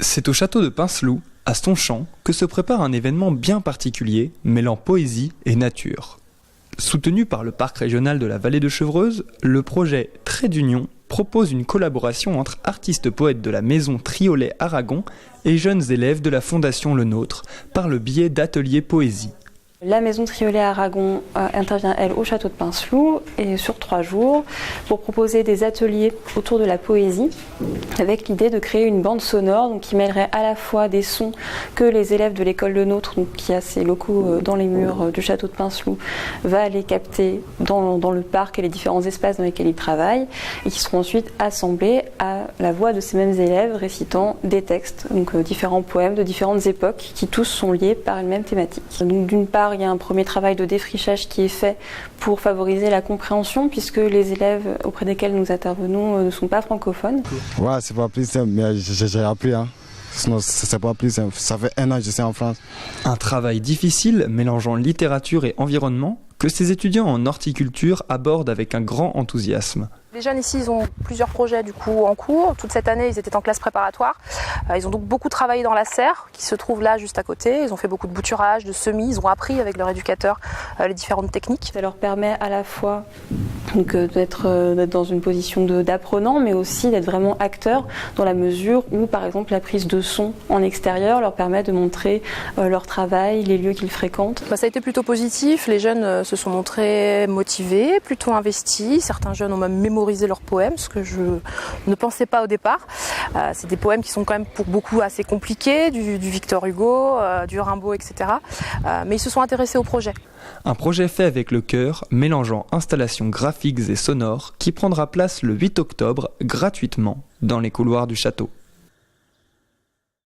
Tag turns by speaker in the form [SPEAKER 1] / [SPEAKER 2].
[SPEAKER 1] C'est au château de Pinceloup, à Stonchamp, que se prépare un événement bien particulier, mêlant poésie et nature. Soutenu par le parc régional de la Vallée de Chevreuse, le projet Trait d'Union propose une collaboration entre artistes-poètes de la maison Triolet-Aragon et jeunes élèves de la Fondation Le Nôtre, par le biais d'ateliers poésie.
[SPEAKER 2] La maison Triolet-Aragon intervient, elle, au château de Pinceloup et sur 3 jours pour proposer des ateliers autour de la poésie avec l'idée de créer une bande sonore donc, qui mêlerait à la fois des sons que les élèves de l'école Le Nôtre, donc, qui a ses locaux dans les murs du château de Pinceloup, va aller capter dans le parc et les différents espaces dans lesquels ils travaillent et qui seront ensuite assemblés à la voix de ces mêmes élèves récitant des textes, donc différents poèmes de différentes époques qui tous sont liés par une même thématique. Donc, d'une part, il y a un premier travail de défrichage qui est fait pour favoriser la compréhension puisque les élèves auprès desquels nous intervenons ne sont pas francophones.
[SPEAKER 3] Ouais, c'est pas plus simple, mais j'ai appris. Sinon, c'est pas plus simple. Ça fait 1 an que je suis en France.
[SPEAKER 1] Un travail difficile mélangeant littérature et environnement que ces étudiants en horticulture abordent avec un grand enthousiasme.
[SPEAKER 4] Les jeunes ici, ils ont plusieurs projets du coup en cours. Toute cette année, ils étaient en classe préparatoire. Ils ont donc beaucoup travaillé dans la serre, qui se trouve là juste à côté. Ils ont fait beaucoup de bouturage, de semis. Ils ont appris avec leur éducateur les différentes techniques.
[SPEAKER 2] Ça leur permet à la fois d'être dans une position d'apprenant, mais aussi d'être vraiment acteurs dans la mesure où, par exemple, la prise de son en extérieur leur permet de montrer leur travail, les lieux qu'ils fréquentent.
[SPEAKER 4] Ça a été plutôt positif. Les jeunes se sont montrés motivés, plutôt investis. Certains jeunes ont même mémorisé leurs poèmes, ce que je ne pensais pas au départ. C'est des poèmes qui sont quand même pour beaucoup assez compliqués, du Victor Hugo, du Rimbaud, etc. Mais ils se sont intéressés au projet.
[SPEAKER 1] Un projet fait avec le cœur, mélangeant installations graphiques et sonores, qui prendra place le 8 octobre gratuitement dans les couloirs du château.